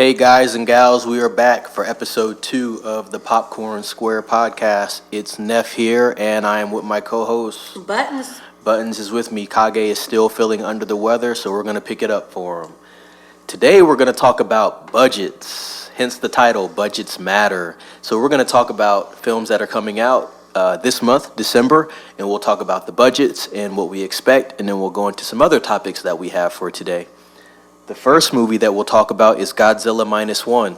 Hey guys and gals, we are back for episode 2 of the Popcorn Square podcast. It's Neff here, and I am with my co-host Buttons. Buttons is with me. Kage is still feeling under the weather, so we're going to pick it up for him. Today we're going to talk about budgets, hence the title, Budgets Matter. So we're going to talk about films that are coming out this month, December, and we'll talk about the budgets and what we expect, and then we'll go into some other topics that we have for today. The first movie that we'll talk about is Godzilla Minus One.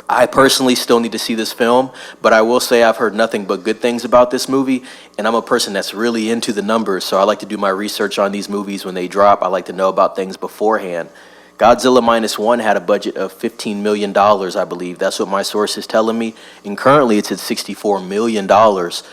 I personally still need to see this film, but I will say I've heard nothing but good things about this movie, and I'm a person that's really into the numbers, so I like to do my research on these movies when they drop. I like to know about things beforehand. Godzilla Minus One had a budget of $15 million, I believe. That's what my source is telling me, and currently it's at $64 million,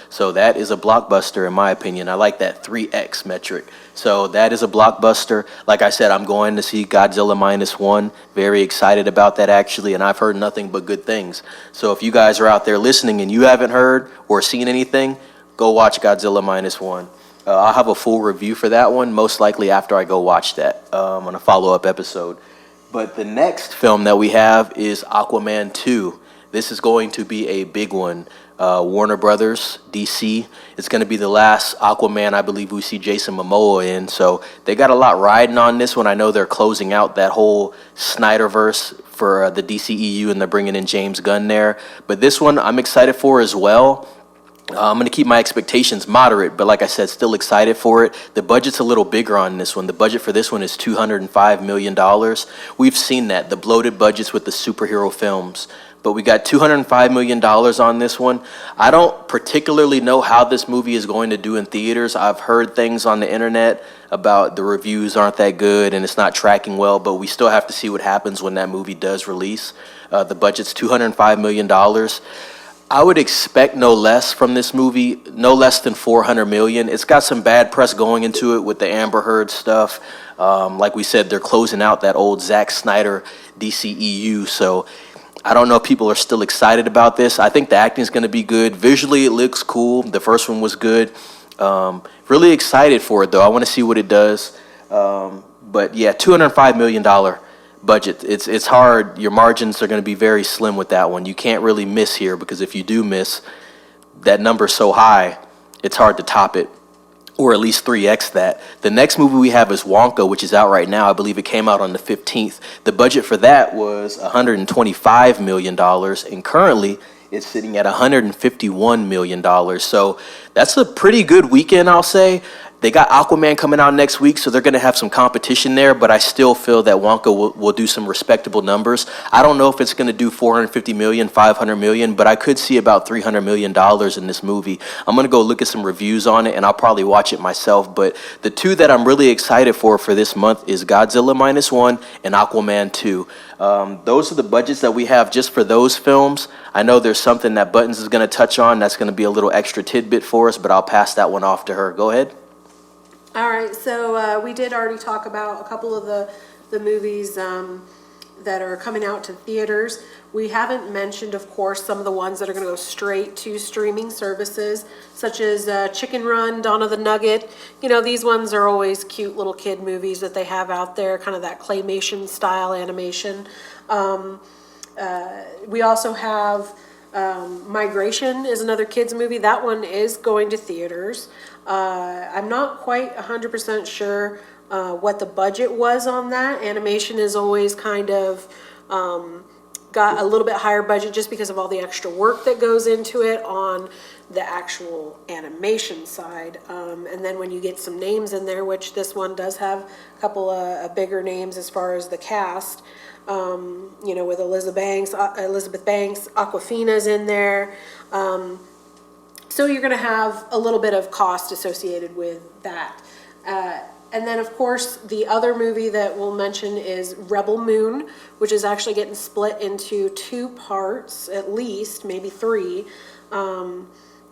so that is a blockbuster in my opinion. I like that 3X metric. So that is a blockbuster. Like I said, I'm going to see Godzilla Minus One. Very excited about that, actually, and I've heard nothing but good things. So if you guys are out there listening and you haven't heard or seen anything, go watch Godzilla Minus One. I'll have a full review for that one, most likely after I go watch that on a follow-up episode. But the next film that we have is Aquaman 2. This is going to be a big one. Warner Brothers, DC. It's going to be the last Aquaman I believe we see Jason Momoa in. So they got a lot riding on this one. I know they're closing out that whole Snyderverse for the DCEU, and they're bringing in James Gunn there. But this one I'm excited for as well. I'm going to keep my expectations moderate, but like I said, still excited for it. The budget's a little bigger on this one. The budget for this one is $205 million. We've seen that, the bloated budgets with the superhero films. But we got $205 million on this one. I don't particularly know how this movie is going to do in theaters. I've heard things on the internet about the reviews aren't that good and it's not tracking well, but we still have to see what happens when that movie does release. The budget's $205 million. I would expect no less from this movie, no less than $400 million. It's got some bad press going into it with the Amber Heard stuff. Like we said, they're closing out that old Zack Snyder DCEU, so I don't know if people are still excited about this. I think the acting is going to be good. Visually, it looks cool. The first one was good. Really excited for it, though. I want to see what it does. But yeah, $205 million budget. It's hard. Your margins are going to be very slim with that one. You can't really miss here, because if you do miss, that number's so high, it's hard to top it, or at least 3X that. The next movie we have is Wonka, which is out right now. I believe it came out on the 15th. The budget for that was $125 million, and currently it's sitting at $151 million. So that's a pretty good weekend, I'll say. They got Aquaman coming out next week, so they're going to have some competition there, but I still feel that Wonka will do some respectable numbers. I don't know if it's going to do $450 million, $500 million, but I could see about $300 million in this movie. I'm going to go look at some reviews on it, and I'll probably watch it myself, but the two that I'm really excited for this month is Godzilla Minus One and Aquaman 2. Those are the budgets that we have just for those films. I know there's something that Buttons is going to touch on that's going to be a little extra tidbit for us, but I'll pass that one off to her. Go ahead. All right, so we did already talk about a couple of the movies that are coming out to theaters. We haven't mentioned, of course, some of the ones that are going to go straight to streaming services, such as Chicken Run, Dawn of the Nugget. You know, these ones are always cute little kid movies that they have out there, kind of that claymation style animation. We also have Migration is another kids movie. That one is going to theaters. I'm not quite 100% sure what the budget was on that. Animation is always kind of got a little bit higher budget just because of all the extra work that goes into it on the actual animation side. And then when you get some names in there, which this one does have a couple of bigger names as far as the cast, you know, with Elizabeth Banks, Awkwafina's in there. So you're going to have a little bit of cost associated with that. And then, of course, the other movie that we'll mention is Rebel Moon, which is actually getting split into 2 parts, at least, maybe 3. And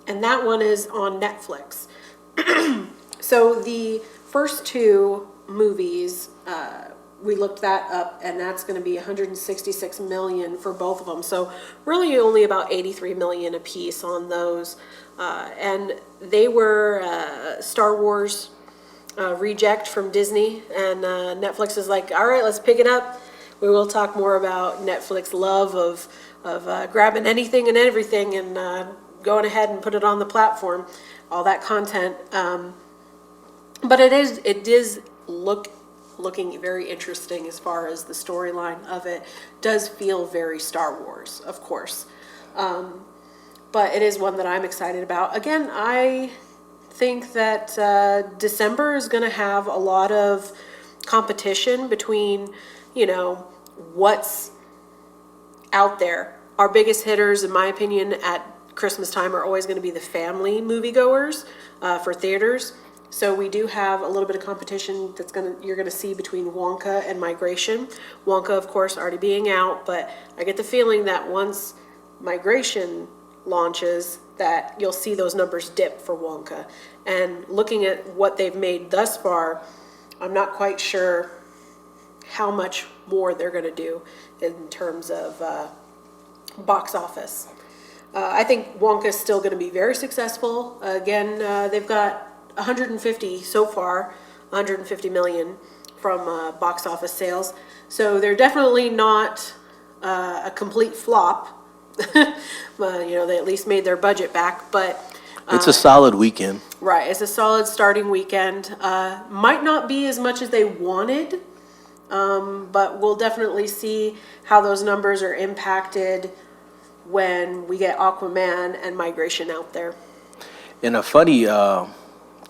that one is on Netflix. So the first 2 movies, we looked that up, and that's going to be $166 million for both of them. So really only about $83 million a piece on those. And they were Star Wars reject from Disney, and Netflix is like, all right, let's pick it up. we will talk more about Netflix love of grabbing anything and everything and going ahead and put it on the platform, all that content. But it is looking very interesting as far as the storyline of it. Does feel very Star Wars, of course. But it is one that I'm excited about. Again, I think that December is going to have a lot of competition between, what's out there. Our biggest hitters, in my opinion, at Christmas time are always going to be the family moviegoers for theaters. So we do have a little bit of competition you're gonna see between Wonka and Migration. Wonka, of course, already being out, but I get the feeling that once Migration launches, that you'll see those numbers dip for Wonka. And looking at what they've made thus far, I'm not quite sure how much more they're gonna do in terms of box office. I think Wonka is still gonna be very successful. Again, they've got 150 so far, 150 million from box office sales. So they're definitely not a complete flop. They at least made their budget back, but It's a solid weekend. right, it's a solid starting weekend. Might not be as much as they wanted, but we'll definitely see how those numbers are impacted when we get Aquaman and Migration out there. And a funny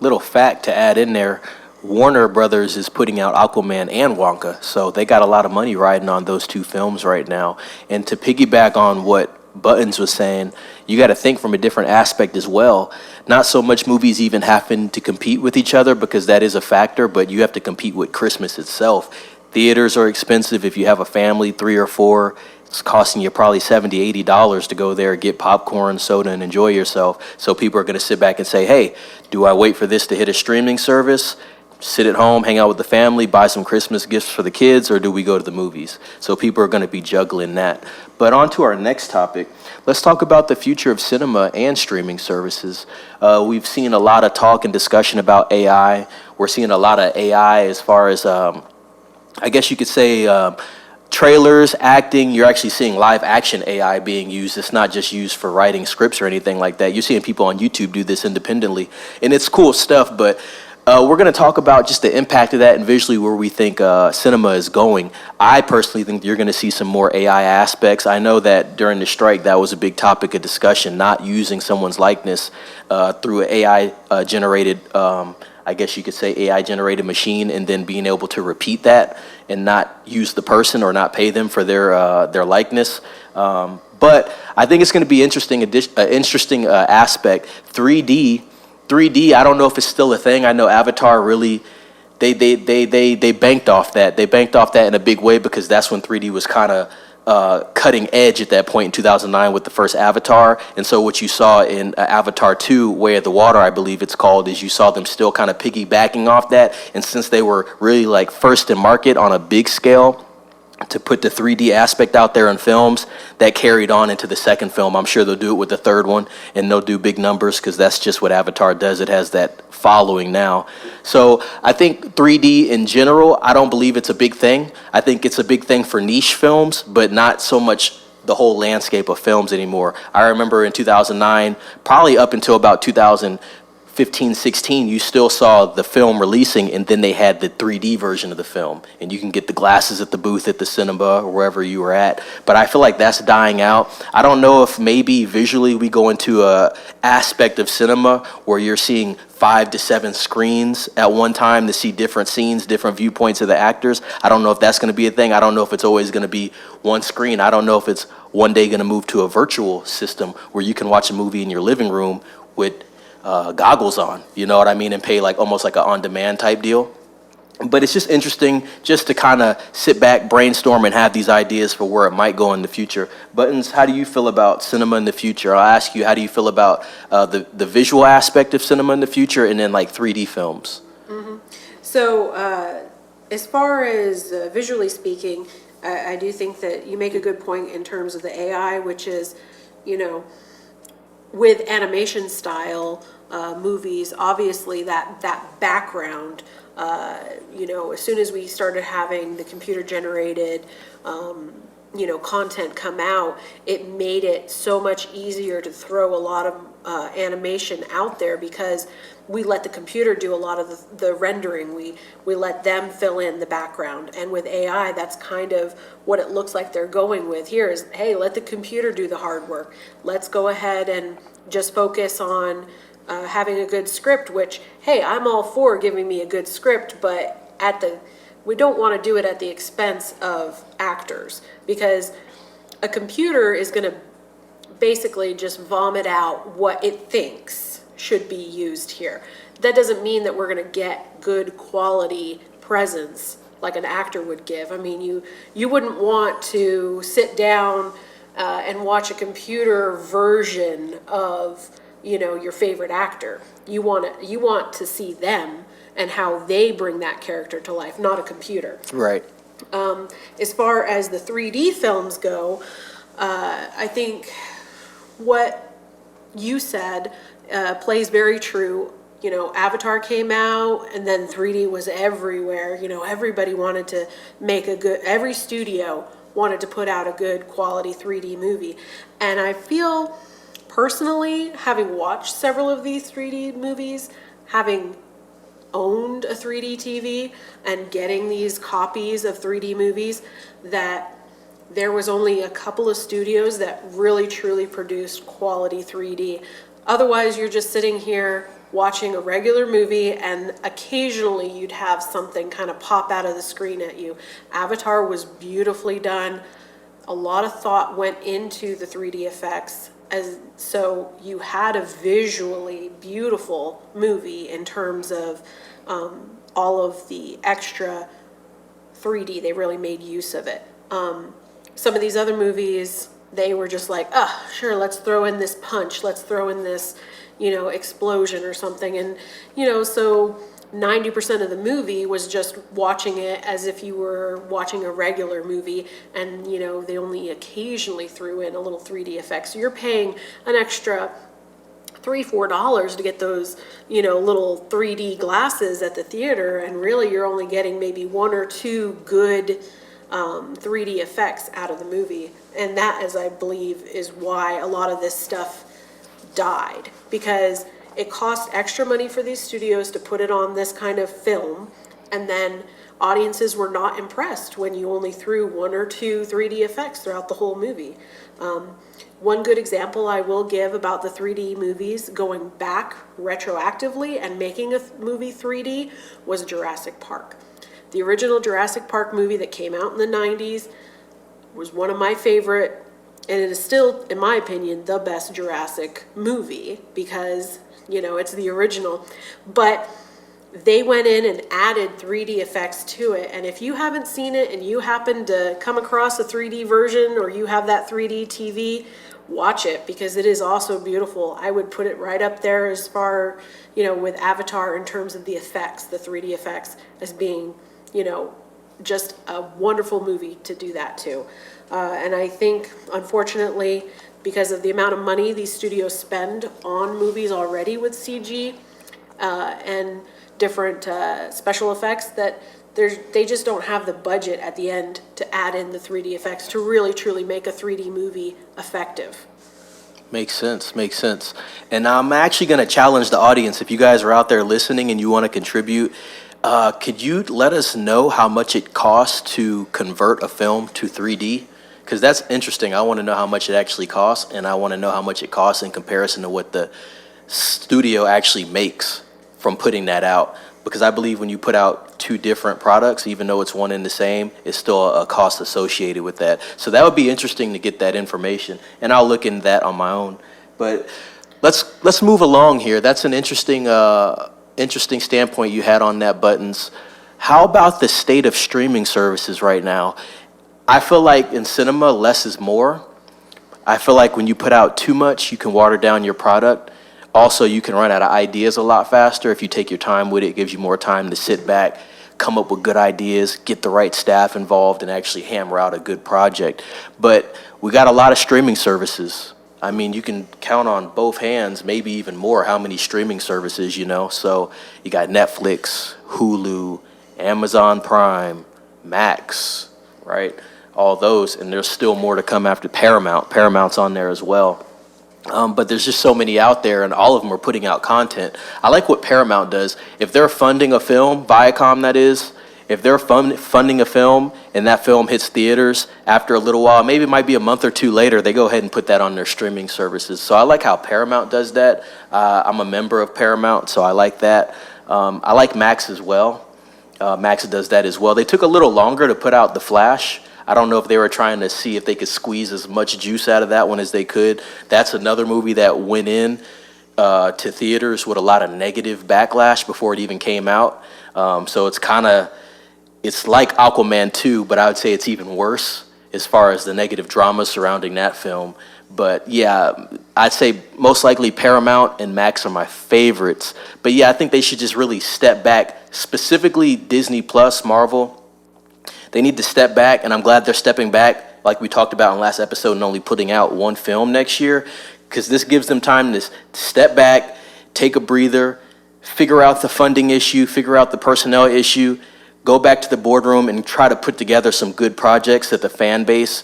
little fact to add in there, Warner Brothers is putting out Aquaman and Wonka, so they got a lot of money riding on those two films right now. And to piggyback on what Buttons was saying, you got to think from a different aspect as well. Not so much movies even having to compete with each other, because that is a factor, but you have to compete with Christmas itself. Theaters are expensive. If you have a family, 3 or 4, it's costing you probably $70, $80 to go there, get popcorn, soda, and enjoy yourself. So people are going to sit back and say, hey, do I wait for this to hit a streaming service, sit at home, hang out with the family, buy some Christmas gifts for the kids, or do we go to the movies? So people are going to be juggling that. But on to our next topic. Let's talk about the future of cinema and streaming services. We've seen a lot of talk and discussion about AI. We're seeing a lot of AI as far as, I guess you could say, trailers, acting. You're actually seeing live action AI being used. It's not just used for writing scripts or anything like that. You're seeing people on YouTube do this independently, and it's cool stuff. But we're going to talk about just the impact of that and visually where we think cinema is going. I personally think you're going to see some more AI aspects. I know that during the strike, that was a big topic of discussion, not using someone's likeness through an AI generated I guess you could say AI generated machine, and then being able to repeat that and not use the person or not pay them for their likeness. But I think it's going to be interesting aspect. 3D. I don't know if it's still a thing. I know Avatar really they banked off that. They banked off that in a big way, because that's when 3D was kind of cutting edge at that point in 2009 with the first Avatar. And so what you saw in Avatar 2, Way of the Water, I believe it's called, is you saw them still kind of piggybacking off that. And since they were really like first in market on a big scale to put the 3D aspect out there in films, that carried on into the second film. I'm sure they'll do it with the third one, and they'll do big numbers, because that's just what Avatar does. It has that following now. So I think 3D in general, I don't believe it's a big thing. I think it's a big thing for niche films, but not so much the whole landscape of films anymore. I remember in 2009, probably up until about 2015, 16, you still saw the film releasing, and then they had the 3D version of the film, and you can get the glasses at the booth at the cinema or wherever you were at. But I feel like that's dying out. I don't know if maybe visually we go into a aspect of cinema where you're seeing 5 to 7 screens at one time to see different scenes, different viewpoints of the actors. I don't know if that's going to be a thing. I don't know if it's always going to be one screen. I don't know if it's one day going to move to a virtual system where you can watch a movie in your living room with goggles on, you know what I mean, and pay like almost like an on-demand type deal. But it's just interesting just to kind of sit back, brainstorm, and have these ideas for where it might go in the future. Buttons, how do you feel about cinema in the future? I'll ask you, how do you feel about the visual aspect of cinema in the future, and then like 3D films? Mm-hmm. So as far as visually speaking, I do think that you make a good point in terms of the AI, which is, with animation style, movies, obviously that background, as soon as we started having the computer generated, content come out, it made it so much easier to throw a lot of animation out there because we let the computer do a lot of the rendering. We let them fill in the background. And with AI, that's kind of what it looks like they're going with here is, hey, let the computer do the hard work. Let's go ahead and just focus on having a good script, which, hey, I'm all for giving me a good script, but we don't want to do it at the expense of actors, because a computer is going to basically just vomit out what it thinks should be used here. That doesn't mean that we're going to get good quality presence like an actor would give. I mean, you wouldn't want to sit down and watch a computer version of, your favorite actor. You want to see them and how they bring that character to life, not a computer. Right. As far as the 3D films go, I think what you said plays very true. Avatar came out and then 3D was everywhere. Everybody wanted to make every studio wanted to put out a good quality 3D movie. And I feel personally, having watched several of these 3D movies, having owned a 3D TV and getting these copies of 3D movies, that there was only a couple of studios that really truly produced quality 3D. Otherwise, you're just sitting here watching a regular movie and occasionally you'd have something kind of pop out of the screen at you. Avatar was beautifully done. A lot of thought went into the 3D effects, so you had a visually beautiful movie in terms of all of the extra 3D. They really made use of it. Some of these other movies, they were just like, sure, let's throw in this punch, let's throw in this, explosion or something. And, so 90% of the movie was just watching it as if you were watching a regular movie, and they only occasionally threw in a little 3D effect. So you're paying an extra $3-4 to get those little 3D glasses at the theater, and really you're only getting maybe 1 or 2 good 3D effects out of the movie. And that, as I believe, is why a lot of this stuff died, because it cost extra money for these studios to put it on this kind of film, and then audiences were not impressed when you only threw 1 or 2 3D effects throughout the whole movie. One good example I will give about the 3D movies going back retroactively and making a movie 3D was Jurassic Park. The original Jurassic Park movie that came out in the 90s was one of my favorite, and it is still, in my opinion, the best Jurassic movie because it's the original. But they went in and added 3D effects to it. And if you haven't seen it and you happen to come across a 3D version, or you have that 3D TV, watch it, because it is also beautiful. I would put it right up there as far, with Avatar in terms of the effects, the 3D effects, as being, just a wonderful movie to do that to. And I think, unfortunately, because of the amount of money these studios spend on movies already with CG and different special effects, that they just don't have the budget at the end to add in the 3D effects to really truly make a 3D movie effective. Makes sense. And I'm actually going to challenge the audience. If you guys are out there listening and you want to contribute, could you let us know how much it costs to convert a film to 3D? Because that's interesting. I want to know how much it actually costs, and I want to know how much it costs in comparison to what the studio actually makes from putting that out. Because I believe when you put out 2 different products, even though it's one and the same, it's still a cost associated with that. So that would be interesting to get that information, and I'll look into that on my own. But let's move along here. That's an interesting standpoint you had on that, Buttons. How about the state of streaming services right now? I feel like in cinema, less is more. I feel like when you put out too much, you can water down your product. Also, you can run out of ideas a lot faster. If you take your time with it, it gives you more time to sit back, come up with good ideas, get the right staff involved, and actually hammer out a good project. But we got a lot of streaming services. I mean, you can count on both hands, maybe even more, how many streaming services, you know? So you got Netflix, Hulu, Amazon Prime, Max, right? All those, and there's still more to come after Paramount. Paramount's on there as well. But there's just so many out there, and all of them are putting out content. I like what Paramount does. If they're funding a film, Viacom that is, if they're funding a film and that film hits theaters after a little while, maybe it might be a month or two later, they go ahead and put that on their streaming services. So I like how Paramount does that. I'm a member of Paramount, so I like that. I like Max as well. Max does that as well. They took a little longer to put out The Flash. I don't know if they were trying to see if they could squeeze as much juice out of that one as they could. That's another movie that went in to theaters with a lot of negative backlash before it even came out. So it's like Aquaman 2, but I would say it's even worse as far as the negative drama surrounding that film. But yeah, I'd say most likely Paramount and Max are my favorites. But yeah, I think they should just really step back, specifically Disney Plus, Marvel. They need to step back, and I'm glad they're stepping back, like we talked about in last episode, and only putting out one film next year, because this gives them time to step back, take a breather, figure out the funding issue, figure out the personnel issue, go back to the boardroom and try to put together some good projects that the fan base,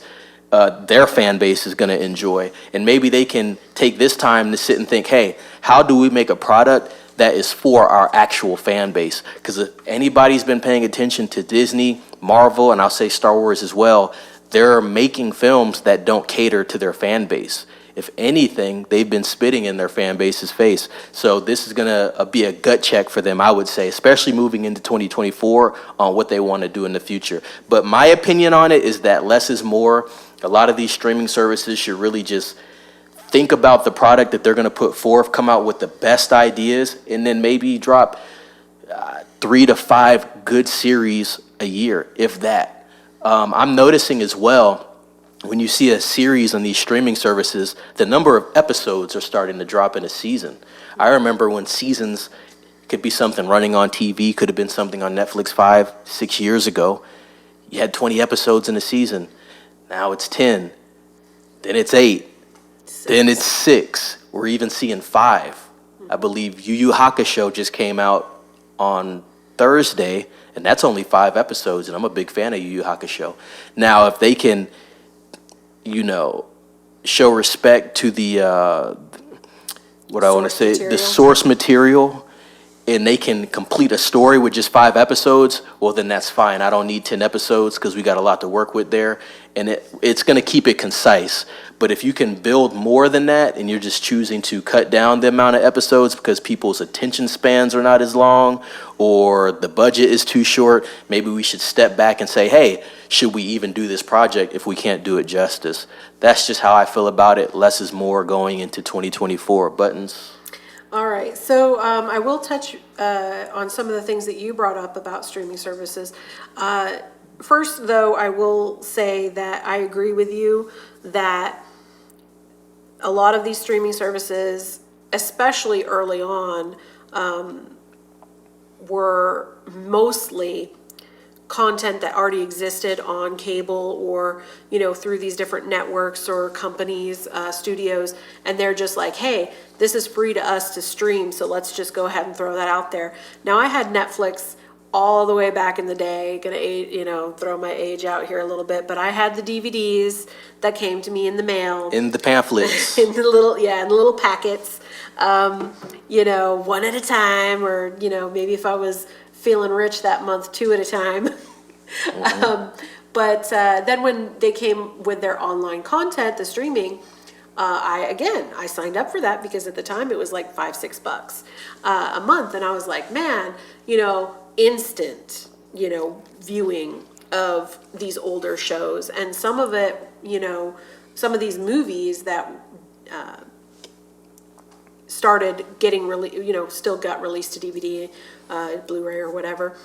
their fan base is going to enjoy. And maybe they can take this time to sit and think, hey, how do we make a product that is for our actual fan base? Because if anybody's been paying attention to Disney, Marvel, and I'll say Star Wars as well, they're making films that don't cater to their fan base. If anything, they've been spitting in their fan base's face. So this is going to be a gut check for them, I would say, especially moving into 2024 on what they want to do in the future. But my opinion on it is that less is more. A lot of these streaming services should really just think about the product that they're going to put forth, come out with the best ideas, and then maybe drop 3 to 5 good series a year, if that. I'm noticing as well, when you see a series on these streaming services, the number of episodes are starting to drop in a season. I remember when seasons could be something running on TV, could have been something on Netflix 5, 6 years ago. You had 20 episodes in a season. Now it's 10, then it's 8, then it's 6. We're even seeing 5. I believe Yu Yu Hakusho just came out on Thursday, and that's only 5 episodes, and I'm a big fan of Yu Yu Hakusho. Now, if they can, show respect to the, the source material, and they can complete a story with just 5 episodes, well, then that's fine. I don't need 10 episodes because we got a lot to work with there, and it's going to keep it concise. But if you can build more than that, and you're just choosing to cut down the amount of episodes because people's attention spans are not as long, or the budget is too short, maybe we should step back and say, hey, should we even do this project if we can't do it justice? That's just how I feel about it. Less is more going into 2024. Buttons. All right, so I will touch on some of the things that you brought up about streaming services. First, though, I will say that I agree with you that a lot of these streaming services, especially early on, were mostly content that already existed on cable or, through these different networks or companies, studios, and they're just like, hey, this is free to us to stream, so let's just go ahead and throw that out there. Now, I had Netflix all the way back in the day, gonna, throw my age out here a little bit, but I had the DVDs that came to me in the mail. In the pamphlets. in the little packets, one at a time, or, maybe if I was feeling rich that month, 2 at a time. Mm-hmm. But then when they came with their online content, the streaming, I signed up for that because at the time it was like $5-6 a month. And I was like, man, instant, viewing of these older shows. And some of it, some of these movies that started getting still got released to DVD, Blu-ray or whatever,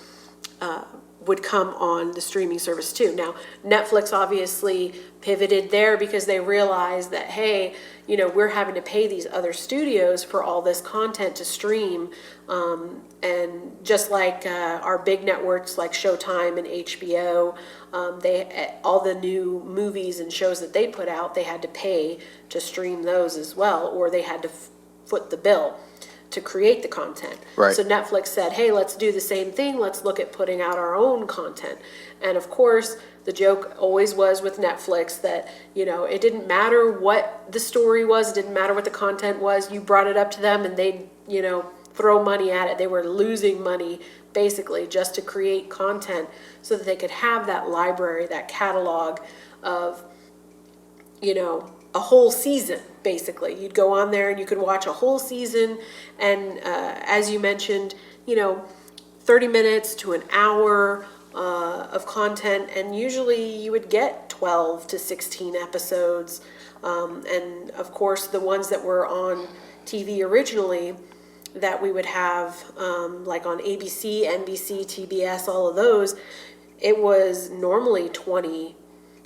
would come on the streaming service too. Now, Netflix obviously pivoted there because they realized that, hey, we're having to pay these other studios for all this content to stream. And just like our big networks like Showtime and HBO, all the new movies and shows that they put out, they had to pay to stream those as well, or they had to foot the bill to create the content. Right. So Netflix said, hey, let's do the same thing. Let's look at putting out our own content. And of course, the joke always was with Netflix that, it didn't matter what the story was, it didn't matter what the content was. You brought it up to them and they'd, throw money at it. They were losing money basically just to create content so that they could have that library, that catalog of, a whole season, basically. You'd go on there and you could watch a whole season. And as you mentioned, 30 minutes to an hour of content. And usually you would get 12 to 16 episodes. And of course, the ones that were on TV originally that we would have, like on ABC, NBC, TBS, all of those, it was normally 20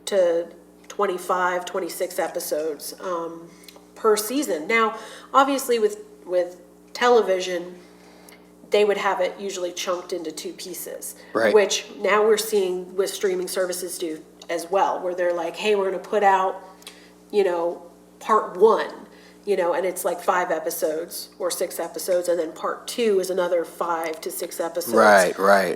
to 25, 26 episodes per season. Now, obviously with television, they would have it usually chunked into two pieces, right, which now we're seeing with streaming services do as well, where they're like, hey, we're going to put out, part one, and it's like 5 episodes or 6 episodes, and then part 2 is another 5 to 6 episodes. Right.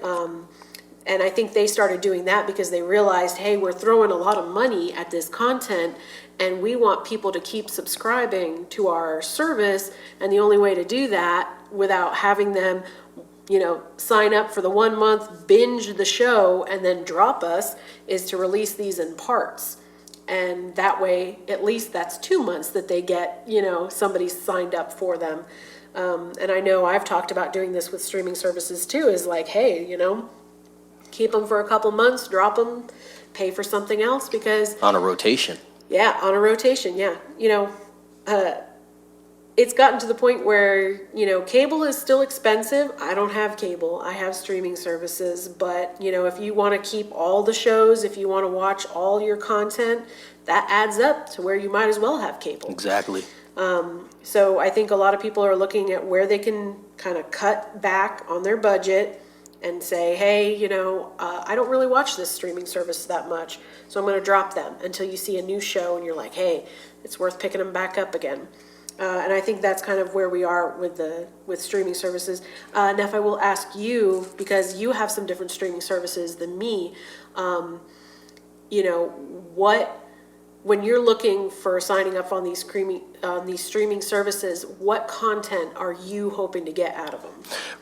And I think they started doing that because they realized, hey, we're throwing a lot of money at this content and we want people to keep subscribing to our service. And the only way to do that without having them, sign up for the 1 month, binge the show, and then drop us is to release these in parts. And that way, at least that's 2 months that they get, somebody signed up for them. And I know I've talked about doing this with streaming services too, is like, hey, keep them for a couple months, drop them, pay for something else because... On a rotation. Yeah, on a rotation, yeah. It's gotten to the point where, cable is still expensive. I don't have cable. I have streaming services. But, if you want to keep all the shows, if you want to watch all your content, that adds up to where you might as well have cable. Exactly. So I think a lot of people are looking at where they can kind of cut back on their budget and say, hey, I don't really watch this streaming service that much, so I'm going to drop them until you see a new show and you're like, hey, it's worth picking them back up again. And I think that's kind of where we are with streaming services. Neff, I will ask you, because you have some different streaming services than me, when you're looking for signing up on these streaming services, what content are you hoping to get out of them?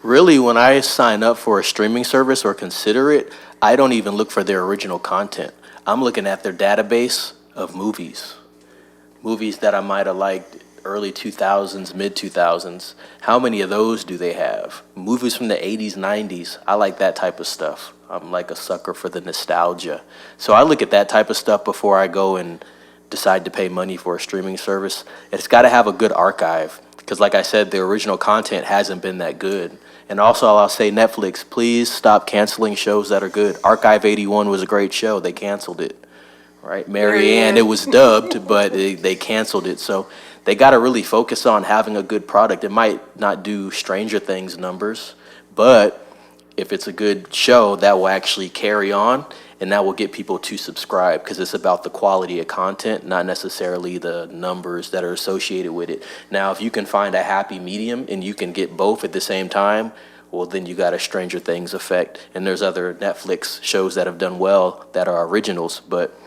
Really, when I sign up for a streaming service or consider it, I don't even look for their original content. I'm looking at their database of movies that I might have liked early 2000s, mid 2000s. How many of those do they have? Movies from the 80s, 90s. I like that type of stuff. I'm like a sucker for the nostalgia. So I look at that type of stuff before I go and decide to pay money for a streaming service. It's got to have a good archive because, like I said, the original content hasn't been that good. And also, I'll say Netflix, please stop canceling shows that are good. Archive 81 was a great show. They canceled it. Right? Marianne, it was dubbed, but they canceled it. So they got to really focus on having a good product. It might not do Stranger Things numbers, but if it's a good show, that will actually carry on and that will get people to subscribe because it's about the quality of content, not necessarily the numbers that are associated with it. Now, if you can find a happy medium and you can get both at the same time, well, then you got a Stranger Things effect. And there's other Netflix shows that have done well that are originals, but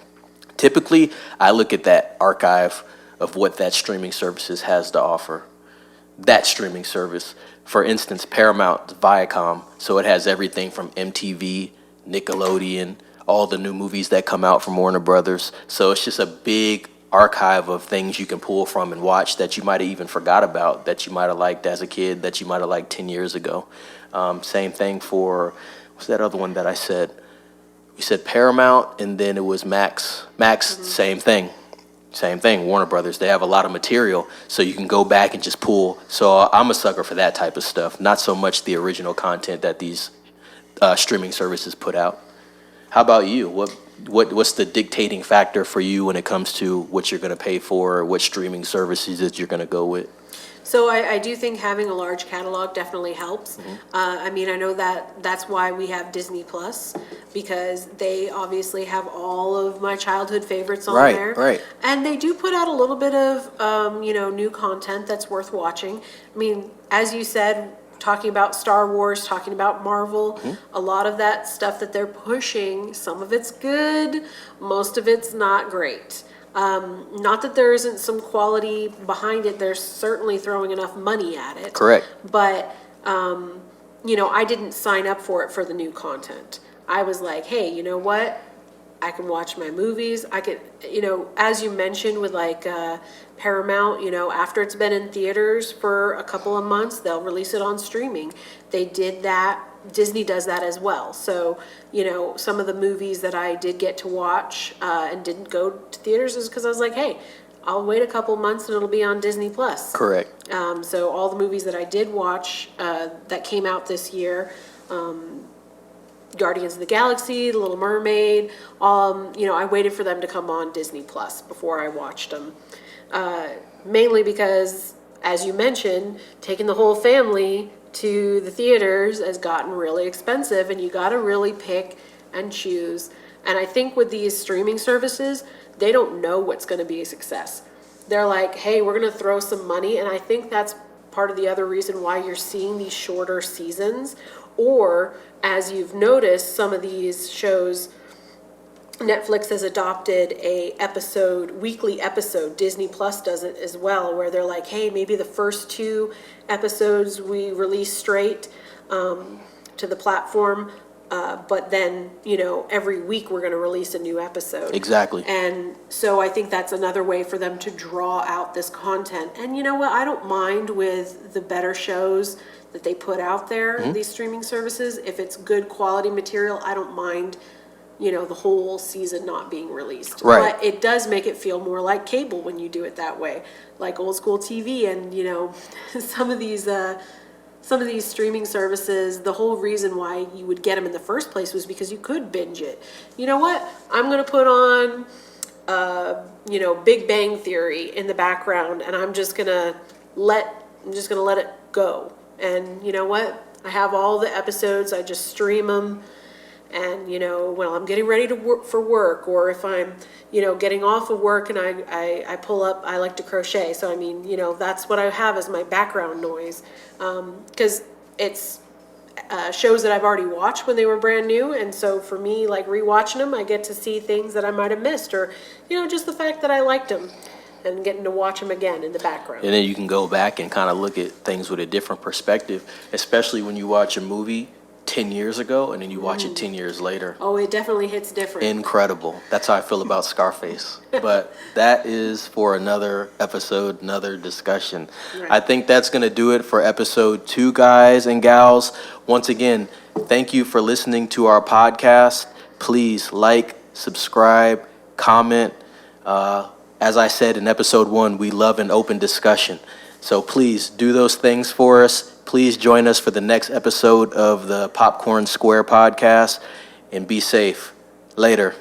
typically, I look at that archive of what that streaming services has to offer. That streaming service, for instance, Paramount, Viacom, so it has everything from MTV, Nickelodeon, all the new movies that come out from Warner Brothers. So it's just a big archive of things you can pull from and watch that you might have even forgot about, that you might have liked as a kid, that you might have liked 10 years ago. Same thing for, what's that other one that I said? We said Paramount, and then it was Max. Max, same thing. Same thing, Warner Brothers. They have a lot of material, so you can go back and just pull. So I'm a sucker for that type of stuff, not so much the original content that these streaming services put out. How about you? What's the dictating factor for you when it comes to what you're going to pay for, what streaming services that you're going to go with? So I do think having a large catalog definitely helps. I mean, I know that's why we have Disney Plus, because they obviously have all of my childhood favorites on there. Right. And they do put out a little bit of, new content that's worth watching. I mean, as you said, talking about Star Wars, talking about Marvel, a lot of that stuff that they're pushing, some of it's good, most of it's not great. Not that there isn't some quality behind it. They're certainly throwing enough money at it. Correct. But, I didn't sign up for it for the new content. I was like, hey, you know what? I can watch my movies. I could, as you mentioned with like Paramount, after it's been in theaters for a couple of months, they'll release it on streaming. They did that. Disney does that as well. So, some of the movies that I did get to watch and didn't go to theaters is because I was like, hey, I'll wait a couple months and it'll be on Disney Plus. Correct. So all the movies that I did watch that came out this year, Guardians of the Galaxy, The Little Mermaid, I waited for them to come on Disney Plus before I watched them. Mainly because, as you mentioned, taking the whole family to the theaters has gotten really expensive, and you got to really pick and choose. And I think with these streaming services, they don't know what's going to be a success. They're like, hey, we're going to throw some money, and I think that's part of the other reason why you're seeing these shorter seasons. Or, as you've noticed, some of these shows, Netflix has adopted a weekly episode. Disney Plus does it as well, where they're like, hey, maybe the first 2 episodes we release straight to the platform, but then, every week we're going to release a new episode. Exactly. And so I think that's another way for them to draw out this content. And you know what? I don't mind with the better shows that they put out there, these streaming services. If it's good quality material, I don't mind, the whole season not being released. Right. But it does make it feel more like cable when you do it that way, like old school TV. And, some of these streaming services, the whole reason why you would get them in the first place was because you could binge it. You know what? I'm going to put on, Big Bang Theory in the background, and I'm just going to let it go. And you know what? I have all the episodes. I just stream them. And, when I'm getting ready to work for work, or if I'm, getting off of work and I pull up, I like to crochet. So, I mean, that's what I have as my background noise. Because it's shows that I've already watched when they were brand new. And so for me, like rewatching them, I get to see things that I might have missed, or, just the fact that I liked them and getting to watch them again in the background. And then you can go back and kind of look at things with a different perspective, especially when you watch a movie 10 years ago and then you watch it 10 years later. Oh, it definitely hits different. Incredible. That's how I feel about Scarface. But that is for another episode, another discussion. Right. I think that's going to do it for episode 2, guys and gals. Once again, thank you for listening to our podcast. Please like, subscribe, comment. As I said in episode 1, we love an open discussion. So please do those things for us. Please join us for the next episode of the Popcorn Square podcast, and be safe. Later.